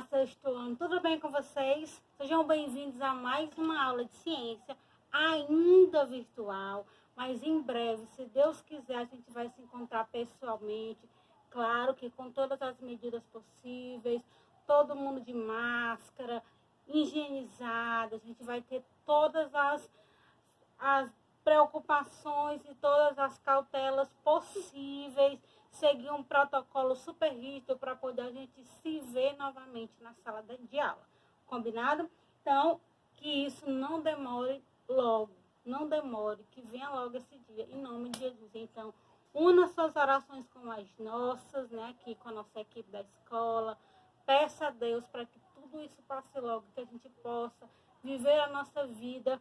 Olá, sexto, tudo bem com vocês? Sejam bem-vindos a mais uma aula de ciência, ainda virtual, mas em breve, se Deus quiser, a gente vai se encontrar pessoalmente, claro que com todas as medidas possíveis, todo mundo de máscara, higienizado, a gente vai ter todas as preocupações e todas as cautelas possíveis, seguir um protocolo super rígido para poder a gente se ver novamente na sala de aula. Combinado? Então, que isso não demore logo, não demore, que venha logo esse dia, em nome de Jesus. Então, una suas orações com as nossas, né, aqui com a nossa equipe da escola. Peça a Deus para que tudo isso passe logo, que a gente possa viver a nossa vida,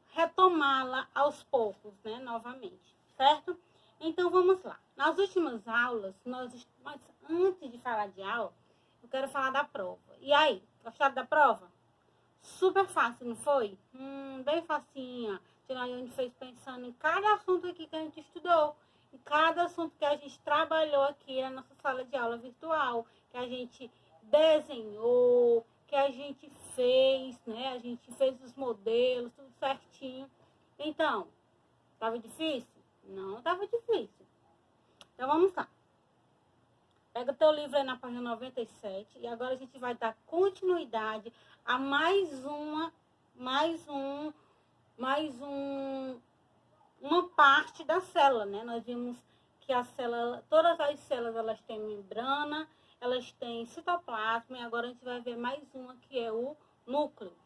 retomá-la aos poucos, né, novamente, certo? Então, vamos lá. Nas últimas aulas, mas antes de falar de aula, eu quero falar da prova. E aí, gostaram da prova? Super fácil, não foi? Bem facinha. A gente fez pensando em cada assunto aqui que a gente estudou, em cada assunto que a gente trabalhou aqui na nossa sala de aula virtual, que a gente desenhou, que a gente fez, né? A gente fez os modelos, tudo certinho. Então, estava difícil? Não estava difícil. Então, vamos lá. Pega o teu livro aí na página 97 e agora a gente vai dar continuidade a uma parte da célula, né? Nós vimos que a célula, todas as células, elas têm membrana, elas têm citoplasma, e agora a gente vai ver mais uma, que é o núcleo.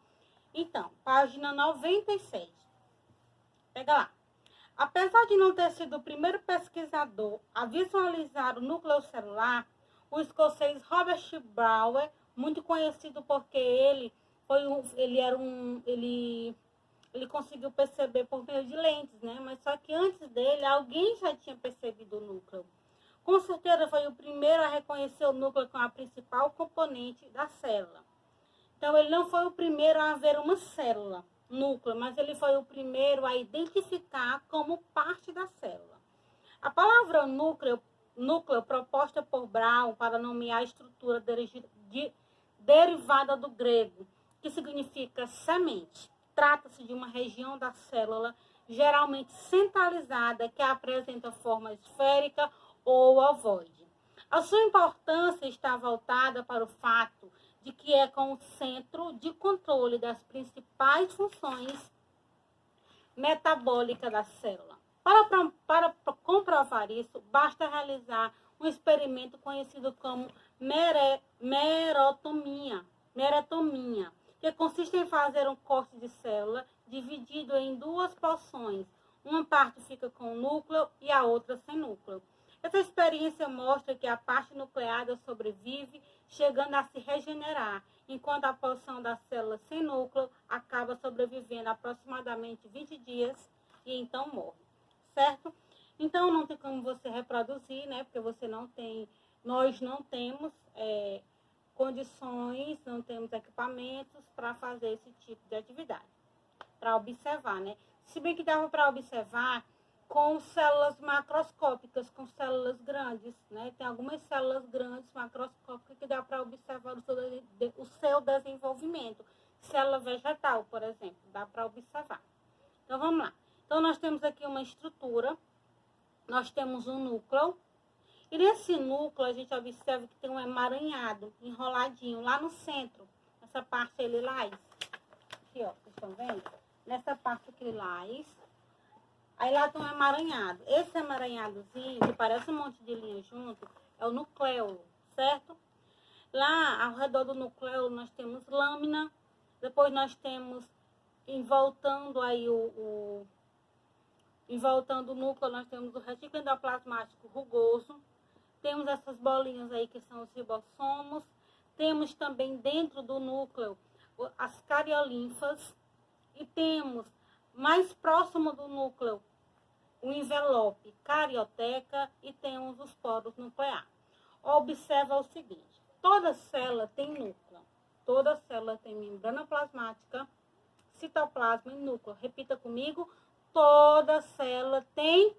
Então, página 96. Pega lá. Apesar de não ter sido o primeiro pesquisador a visualizar o núcleo celular, o escocês Robert Brower, muito conhecido porque ele conseguiu perceber por meio de lentes, né? Mas só que antes dele, alguém já tinha percebido o núcleo. Com certeza foi o primeiro a reconhecer o núcleo como a principal componente da célula. Então, ele não foi o primeiro a ver uma célula, núcleo, mas ele foi o primeiro a identificar como parte da célula. A palavra núcleo proposta por Brown para nomear a estrutura derivada do grego, que significa semente. Trata-se de uma região da célula geralmente centralizada que apresenta forma esférica ou ovoide. A sua importância está voltada para o fato de que é com o centro de controle das principais funções metabólicas da célula. Para comprovar isso, basta realizar um experimento conhecido como merotomia, que consiste em fazer um corte de célula dividido em duas porções. Uma parte fica com o núcleo e a outra sem núcleo. Essa experiência mostra que a parte nucleada sobrevive, chegando a se regenerar, enquanto a porção da célula sem núcleo acaba sobrevivendo aproximadamente 20 dias e então morre, certo? Então, não tem como você reproduzir, né? Porque nós não temos condições, não temos equipamentos para fazer esse tipo de atividade, para observar, né? Se bem que dava para observar com células macroscópicas, com células grandes, né? Tem algumas células grandes, macroscópicas, que dá para observar o seu desenvolvimento. Célula vegetal, por exemplo, dá para observar. Então, vamos lá. Então, nós temos aqui uma estrutura, nós temos um núcleo, e nesse núcleo a gente observa que tem um emaranhado, enroladinho, lá no centro, nessa parte aí, lilás. Aqui, ó, vocês estão vendo? Nessa parte aqui, lilás. Aí lá tem um emaranhado. Esse emaranhadozinho, que parece um monte de linha junto, é o nucleolo, certo? Lá, ao redor do nucleolo, nós temos lâmina. Depois nós temos, envoltando aí envoltando o núcleo, nós temos o retículo endoplasmático rugoso. Temos essas bolinhas aí, que são os ribossomos. Temos também dentro do núcleo as cariolinfas. E temos, mais próximo do núcleo, o envelope carioteca, e temos os poros nucleares. Observa o seguinte: toda célula tem núcleo, toda célula tem membrana plasmática, citoplasma e núcleo. Repita comigo: toda célula tem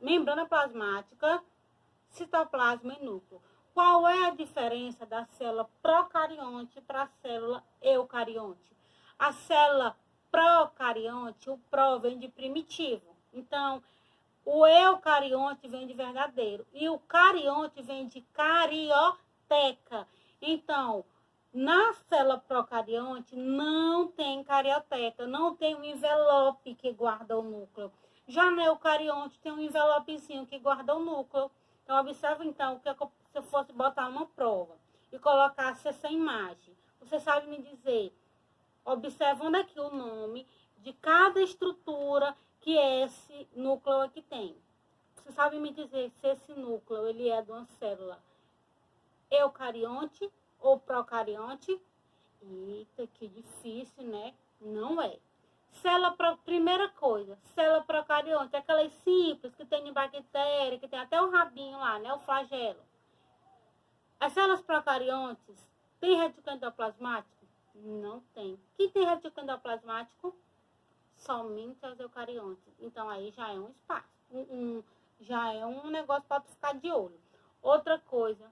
membrana plasmática, citoplasma e núcleo. qual é a diferença da célula procarionte para a célula eucarionte? A célula procarionte, o pró vem de primitivo. Então, o eucarionte vem de verdadeiro. E o carionte vem de carioteca. Então, na célula procarionte não tem carioteca, não tem um envelope que guarda o núcleo. Já no eucarionte tem um envelopezinho que guarda o núcleo. Então, observa então que se eu fosse botar uma prova e colocasse essa imagem, você sabe me dizer, observando aqui o nome de cada estrutura que esse núcleo aqui tem. Você sabe me dizer se esse núcleo ele é de uma célula eucarionte ou procarionte? Eita, que difícil, né? Não é. Primeira coisa, célula procarionte, aquelas simples que tem bactéria, que tem até o rabinho lá, né? O flagelo. As células procariontes têm retículo endoplasmático? Não tem. Quem tem retículo endoplasmático? Somente as eucariontes. Então, aí já é um espaço. Já é um negócio para tu ficar de olho. Outra coisa,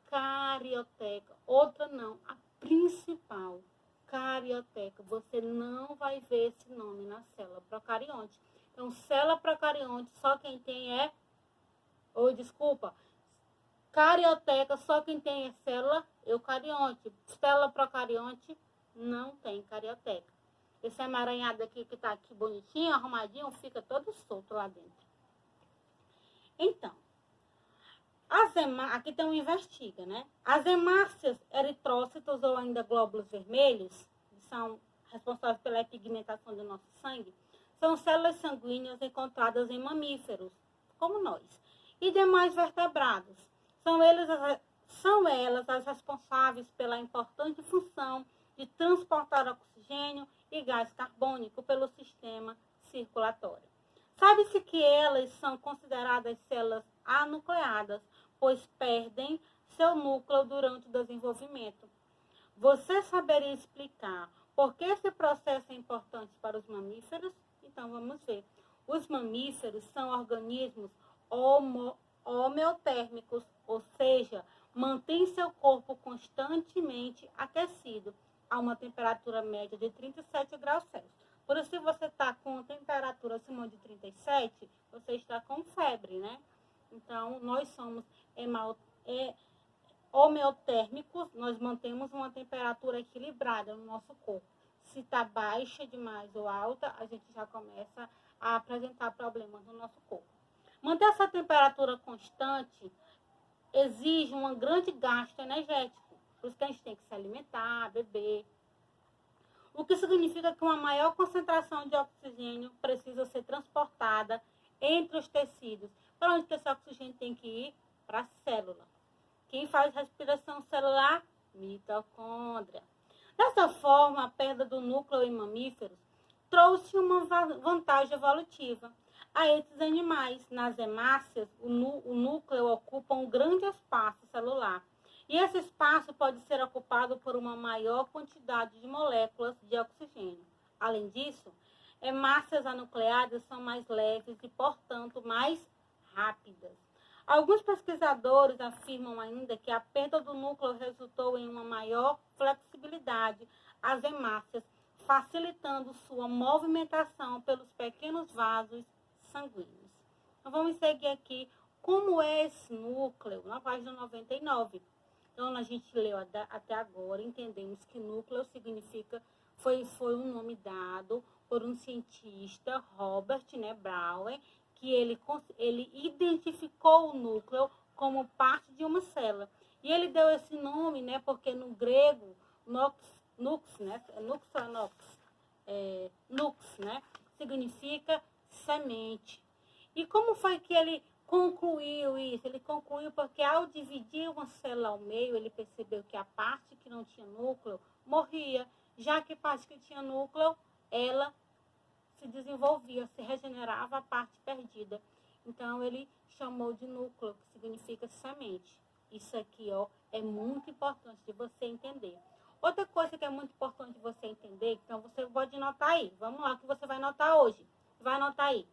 carioteca. Outra não, a principal, carioteca. Você não vai ver esse nome na célula procarionte. Então, célula procarionte, só quem tem é... carioteca, só quem tem é célula eucarionte. Célula procarionte não tem carioteca. Esse emaranhado aqui que tá aqui bonitinho, arrumadinho, fica todo solto lá dentro. Então, aqui tem um investiga, né? As hemácias eritrócitos ou ainda glóbulos vermelhos, que são responsáveis pela pigmentação do nosso sangue, são células sanguíneas encontradas em mamíferos, como nós, e demais vertebrados. São elas as responsáveis pela importante função de transportar oxigênio e gás carbônico pelo sistema circulatório. Sabe-se que elas são consideradas células anucleadas, pois perdem seu núcleo durante o desenvolvimento. Você saberia explicar por que esse processo é importante para os mamíferos? Então, vamos ver. Os mamíferos são organismos homeotérmicos, ou seja, mantêm seu corpo constantemente aquecido a uma temperatura média de 37 graus Celsius. Por isso, se você está com a temperatura acima de 37, você está com febre, né? Então, nós somos homeotérmicos, nós mantemos uma temperatura equilibrada no nosso corpo. Se está baixa demais ou alta, a gente já começa a apresentar problemas no nosso corpo. Manter essa temperatura constante exige um grande gasto energético. Por isso que a gente tem que se alimentar, beber. O que significa que uma maior concentração de oxigênio precisa ser transportada entre os tecidos. Para onde esse oxigênio tem que ir? Para a célula. Quem faz respiração celular? Mitocôndria. Dessa forma, a perda do núcleo em mamíferos trouxe uma vantagem evolutiva a esses animais. Nas hemácias, o núcleo ocupa um grande espaço celular. E esse espaço pode ser ocupado por uma maior quantidade de moléculas de oxigênio. Além disso, hemácias anucleadas são mais leves e, portanto, mais rápidas. Alguns pesquisadores afirmam ainda que a perda do núcleo resultou em uma maior flexibilidade às hemácias, facilitando sua movimentação pelos pequenos vasos sanguíneos. Então, vamos seguir aqui como é esse núcleo, na página 99. Então, a gente leu até agora, entendemos que núcleo significa, foi um nome dado por um cientista, Robert Brouwer, que ele identificou o núcleo como parte de uma célula. E ele deu esse nome, né, porque no grego, nux, significa semente. E como foi que ele concluiu isso? Ele concluiu porque ao dividir uma célula ao meio, ele percebeu que a parte que não tinha núcleo morria, já que a parte que tinha núcleo, ela se desenvolvia, se regenerava a parte perdida. Então, ele chamou de núcleo, que significa semente. Isso aqui, ó, é muito importante de você entender. Outra coisa que é muito importante de você entender, então você pode anotar aí. Vamos lá, o que você vai anotar hoje? Vai anotar aí.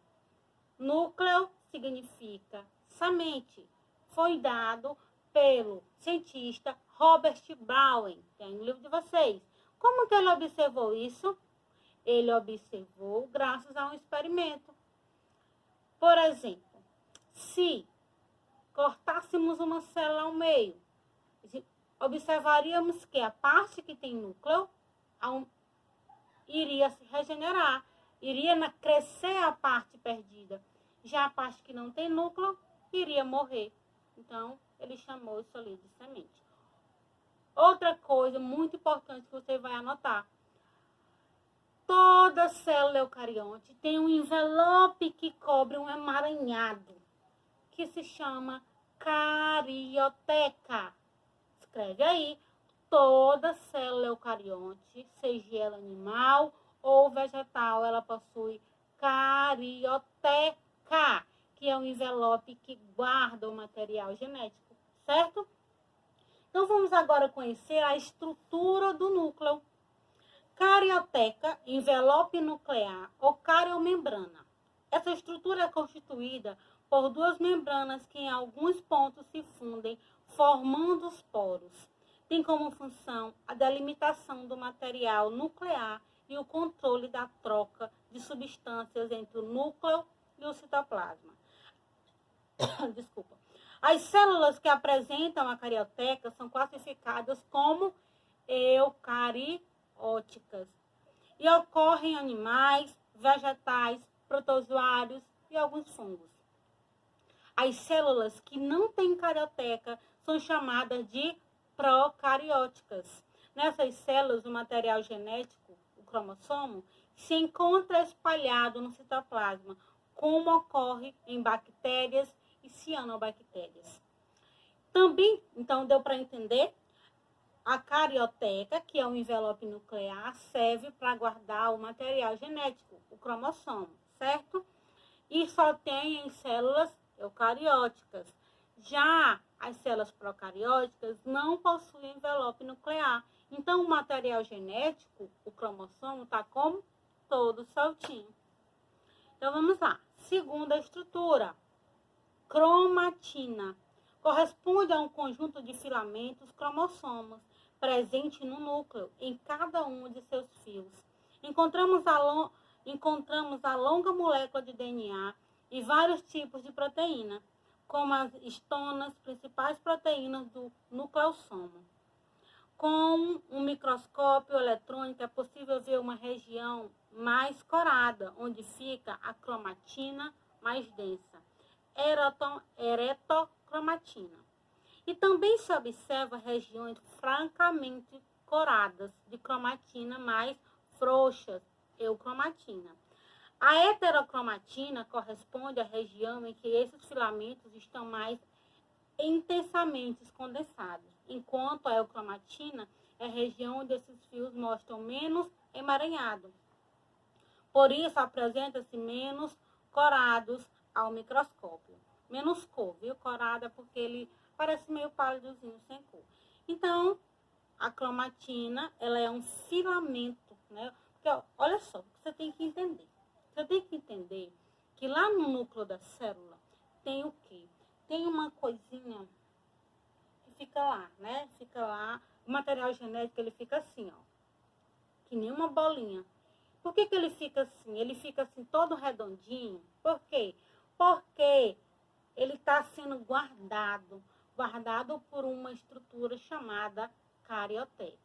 Núcleo significa semente. Foi dado pelo cientista Robert Brown, tem no livro de vocês. Como que ele observou isso? Ele observou graças a um experimento. Por exemplo, se cortássemos uma célula ao meio, observaríamos que a parte que tem núcleo iria se regenerar, iria crescer a parte perdida. Já a parte que não tem núcleo iria morrer. Então, ele chamou isso ali de semente. Outra coisa muito importante que você vai anotar. Toda célula eucarionte tem um envelope que cobre um emaranhado, que se chama carioteca. Escreve aí. Toda célula eucarionte, seja ela animal ou vegetal, ela possui carioteca, que é um envelope que guarda o material genético, certo? Então, vamos agora conhecer a estrutura do núcleo. Carioteca, envelope nuclear ou cariomembrana. Essa estrutura é constituída por duas membranas que em alguns pontos se fundem, formando os poros. Tem como função a delimitação do material nuclear e o controle da troca de substâncias entre o núcleo e o citoplasma. Desculpa. As células que apresentam a carioteca são classificadas como eucarióticas e ocorrem em animais, vegetais, protozoários e alguns fungos. As células que não têm carioteca são chamadas de procarióticas. Nessas células, o material genético, o cromossomo, se encontra espalhado no citoplasma, como ocorre em bactérias e cianobactérias. Também, então, deu para entender? A carioteca, que é um envelope nuclear, serve para guardar o material genético, o cromossomo, certo? E só tem em células eucarióticas. Já as células procarióticas não possuem envelope nuclear. Então, o material genético, o cromossomo, está como todo soltinho. Então, vamos lá. Segunda estrutura, cromatina. Corresponde a um conjunto de filamentos cromossomos presente no núcleo, em cada um de seus fios. Encontramos a longa molécula de DNA e vários tipos de proteína, como as histonas, principais proteínas do nucleossomo. Com um microscópio eletrônico é possível ver uma região mais corada, onde fica a cromatina mais densa, eretocromatina. E também se observa regiões francamente coradas de cromatina mais frouxas, eucromatina. A heterocromatina corresponde à região em que esses filamentos estão mais intensamente condensados, enquanto a eucromatina é a região onde esses fios mostram menos emaranhado. Por isso, apresenta-se menos corados ao microscópio. Menos cor, viu? Corada porque ele parece meio pálidozinho, sem cor. Então, a cromatina, ela é um filamento, né? Porque, olha só, você tem que entender. Você tem que entender que lá no núcleo da célula tem o quê? Tem uma coisinha que fica lá, né? Fica lá, o material genético, ele fica assim, ó. Que nem uma bolinha. Por que ele fica assim? Ele fica assim todo redondinho. Por quê? Porque ele está sendo guardado por uma estrutura chamada carioteca.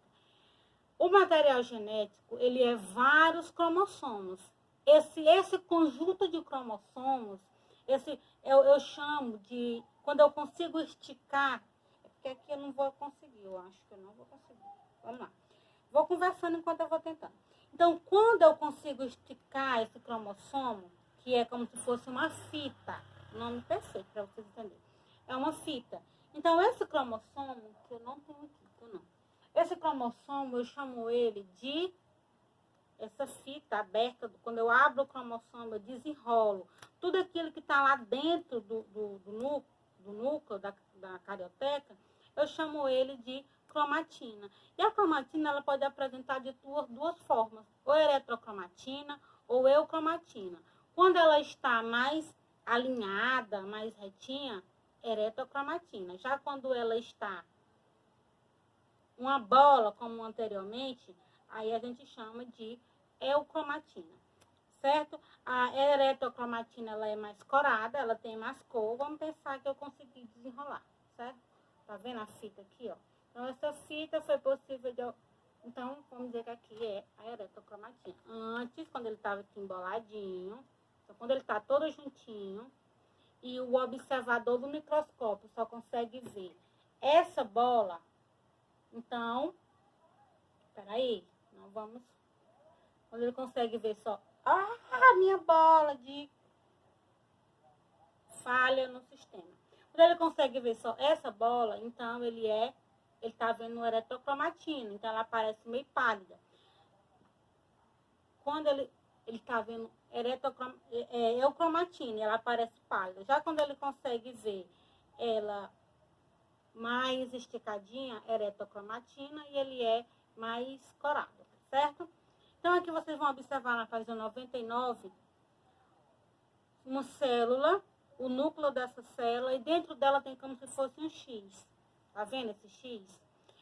O material genético, ele é vários cromossomos. Esse conjunto de cromossomos, eu chamo de, quando eu consigo esticar, é porque aqui eu não vou conseguir, eu acho que eu não vou conseguir. Vamos lá. Vou conversando enquanto eu vou tentando. Então, quando eu consigo esticar esse cromossomo, que é como se fosse uma fita, nome perfeito para vocês entenderem, é uma fita. Então, esse cromossomo, que eu não tenho aqui, não. Esse cromossomo, eu chamo ele de, essa fita aberta, quando eu abro o cromossomo, eu desenrolo. Tudo aquilo que está lá dentro do núcleo da carioteca, eu chamo ele de cromatina. E a cromatina, ela pode apresentar de duas formas, ou eretrocromatina ou eucromatina. Quando ela está mais alinhada, mais retinha, eretocromatina. Já quando ela está uma bola, como anteriormente, aí a gente chama de eucromatina, certo? A eretocromatina, ela é mais corada, ela tem mais cor. Vamos pensar que eu consegui desenrolar, certo? Tá vendo a fita aqui, ó? Então, essa fita foi possível de... Então, vamos dizer que aqui é a eretocromatina. Antes, quando ele estava aqui emboladinho, então, quando ele está todo juntinho, e o observador do microscópio só consegue ver essa bola, então, peraí, não vamos... Quando ele consegue ver só, minha bola de falha no sistema. Quando ele consegue ver só essa bola, então ele tá vendo eretocromatina, então ela aparece meio pálida. Quando ele tá vendo eucromatina, ela aparece pálida. Já quando ele consegue ver ela mais esticadinha, eretocromatina, e ele é mais corado, certo? Então, aqui vocês vão observar na página 99, uma célula, o núcleo dessa célula, e dentro dela tem como se fosse um X. Tá vendo esse X?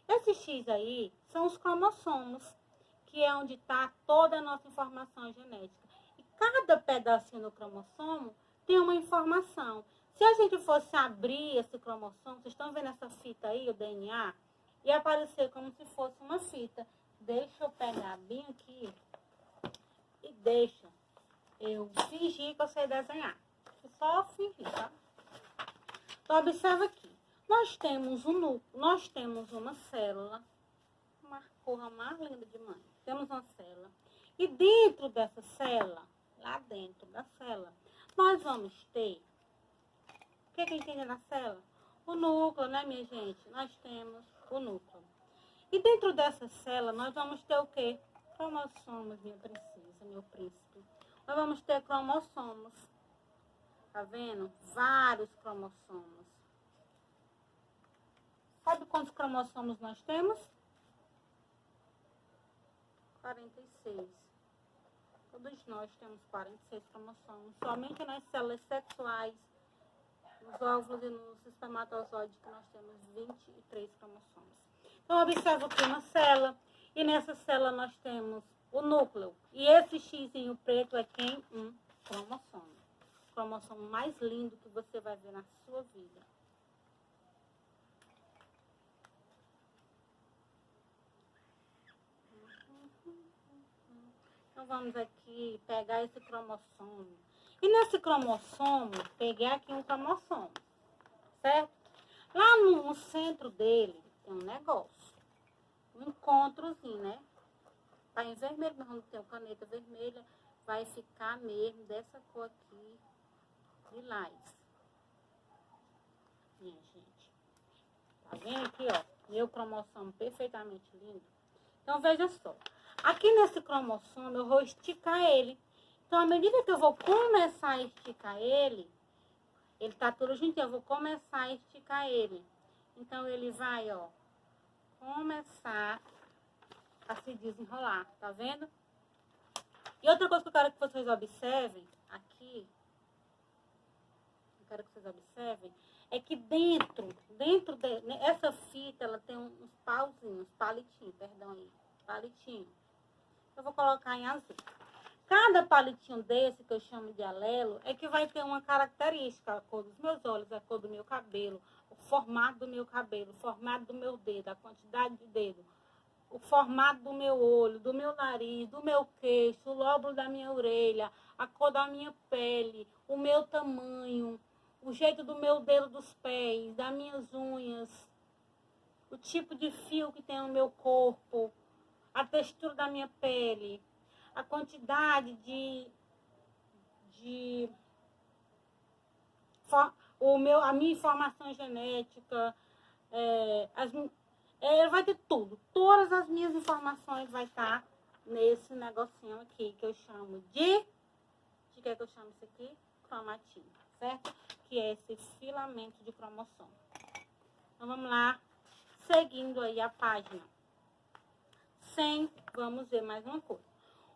Esse X aí são os cromossomos, que é onde está toda a nossa informação genética. E cada pedacinho do cromossomo tem uma informação. Se a gente fosse abrir esse cromossomo, vocês estão vendo essa fita aí, o DNA? E aparecer como se fosse uma fita. Deixa eu pegar bem aqui e deixa eu fingir que eu sei desenhar. Só fingir, tá? Então, observa aqui. Nós temos um núcleo, nós temos uma célula, uma cor mais linda de mãe. Temos uma célula. E dentro dessa célula, lá dentro da célula, nós vamos ter... O que a gente tem na célula? O núcleo, né, minha gente? Nós temos o núcleo. E dentro dessa célula, nós vamos ter o quê? Cromossomos, minha princesa, meu príncipe. Nós vamos ter cromossomos. Tá vendo? Vários cromossomos. Sabe quantos cromossomos nós temos? 46. Todos nós temos 46 cromossomos. Somente nas células sexuais, nos óvulos e nos espermatozoides, que nós temos 23 cromossomos. Então, observa aqui uma célula. E nessa célula nós temos o núcleo. E esse xizinho preto é quem? Um cromossomo. O cromossomo mais lindo que você vai ver na sua vida. Então, vamos aqui pegar esse cromossomo. E nesse cromossomo, peguei aqui um cromossomo, certo? Lá no centro dele tem um negócio. Um encontrozinho, né? Tá em vermelho, mas vamos ter uma caneta vermelha. Vai ficar mesmo dessa cor aqui, lilás. Minha gente. Tá vendo aqui, ó? Meu cromossomo perfeitamente lindo. Então, veja só. Aqui nesse cromossomo, eu vou esticar ele. Então, à medida que eu vou começar a esticar ele tá tudo juntinho, eu vou começar a esticar ele. Então, ele vai, ó, começar a se desenrolar, tá vendo? E outra coisa que eu quero que vocês observem aqui, é que dentro essa fita, ela tem uns pauzinhos, palitinhos, perdão aí, palitinho. Eu vou colocar em azul. Cada palitinho desse, que eu chamo de alelo, é que vai ter uma característica. A cor dos meus olhos, a cor do meu cabelo, o formato do meu cabelo, o formato do meu dedo, a quantidade de dedo, o formato do meu olho, do meu nariz, do meu queixo, o lóbulo da minha orelha, a cor da minha pele, o meu tamanho, o jeito do meu dedo dos pés, das minhas unhas, o tipo de fio que tem no meu corpo, a textura da minha pele, a quantidade a minha informação genética, vai ter tudo. Todas as minhas informações vai estar nesse negocinho aqui, que eu chamo de que é que eu chamo isso aqui? Cromatina, certo? Que é esse filamento de cromossomo. Então, vamos lá, seguindo aí a página 100, vamos ver mais uma coisa.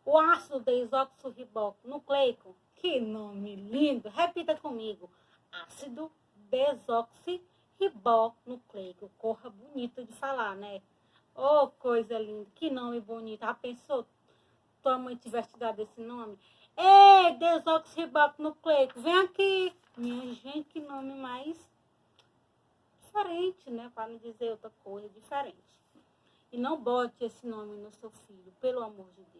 O ácido desoxirribonucleico, que nome lindo! Repita comigo. Ácido desoxirribonucleico. Corra bonita de falar, né? Oh, coisa linda, que nome bonito. A pessoa, tua mãe tivesse te dado esse nome? Ei, desoxirribonucleico, vem aqui. Minha gente, que nome mais diferente, né? Para não dizer outra coisa, diferente. E não bote esse nome no seu filho, pelo amor de Deus.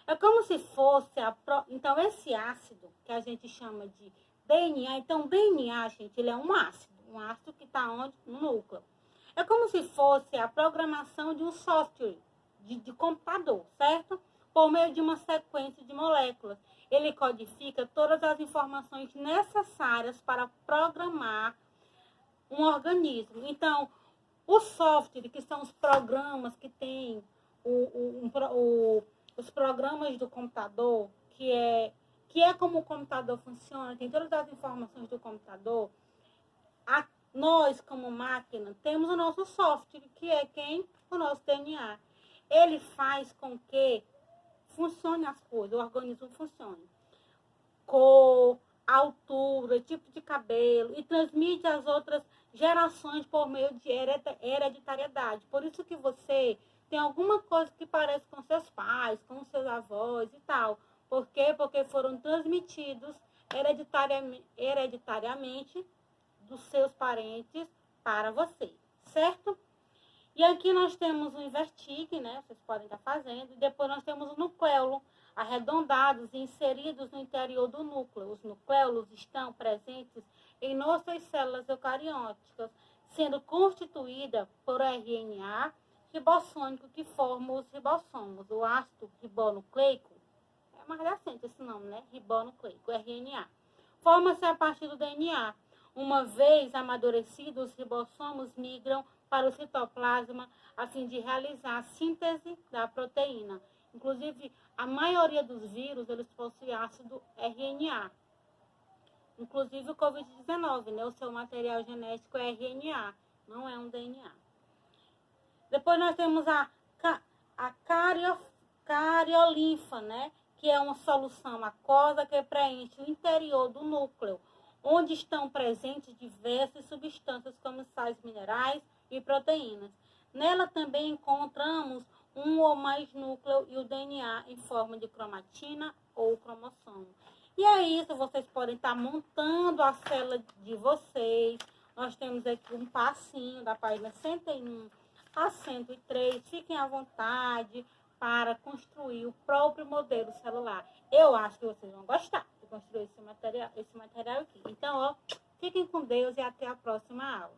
É como se fosse Então, esse ácido, que a gente chama de DNA, então, DNA, gente, ele é um ácido que está onde? No núcleo. É como se fosse a programação de um software de computador, certo? Por meio de uma sequência de moléculas. Ele codifica todas as informações necessárias para programar um organismo. Então, o software, que são os programas que tem os programas do computador, que é como o computador funciona, tem todas as informações do computador. Nós, como máquina, temos o nosso software, que é quem? O nosso DNA. Ele faz com que funcione as coisas, o organismo funcione. Cor, altura, tipo de cabelo, e transmite as outras gerações por meio de hereditariedade. Por isso que você tem alguma coisa que parece com seus pais, com seus avós e tal. Por quê? Porque foram transmitidos hereditariamente dos seus parentes para você, certo? E aqui nós temos o Invertig, né? Vocês podem estar fazendo. E depois nós temos o nucleolo, arredondados e inseridos no interior do núcleo. Os nucleolos estão presentes em nossas células eucarióticas, sendo constituída por RNA ribossômico que forma os ribossomos. O ácido ribonucleico, é mais recente esse nome, né? Ribonucleico, RNA. Forma-se a partir do DNA. Uma vez amadurecidos, os ribossomos migram para o citoplasma a fim de realizar a síntese da proteína. Inclusive, a maioria dos vírus, eles possuem ácido RNA. Inclusive o Covid-19, né? O seu material genético é RNA, não é um DNA. Depois nós temos a cariolinfa, né? Que é uma solução aquosa que preenche o interior do núcleo, onde estão presentes diversas substâncias como sais minerais e proteínas. Nela também encontramos um ou mais núcleos e o DNA em forma de cromatina ou cromossomo. E é isso, vocês podem estar montando a célula de vocês. Nós temos aqui um passinho da página 101 a 103. Fiquem à vontade para construir o próprio modelo celular. Eu acho que vocês vão gostar de construir esse material aqui. Então, ó, fiquem com Deus e até a próxima aula.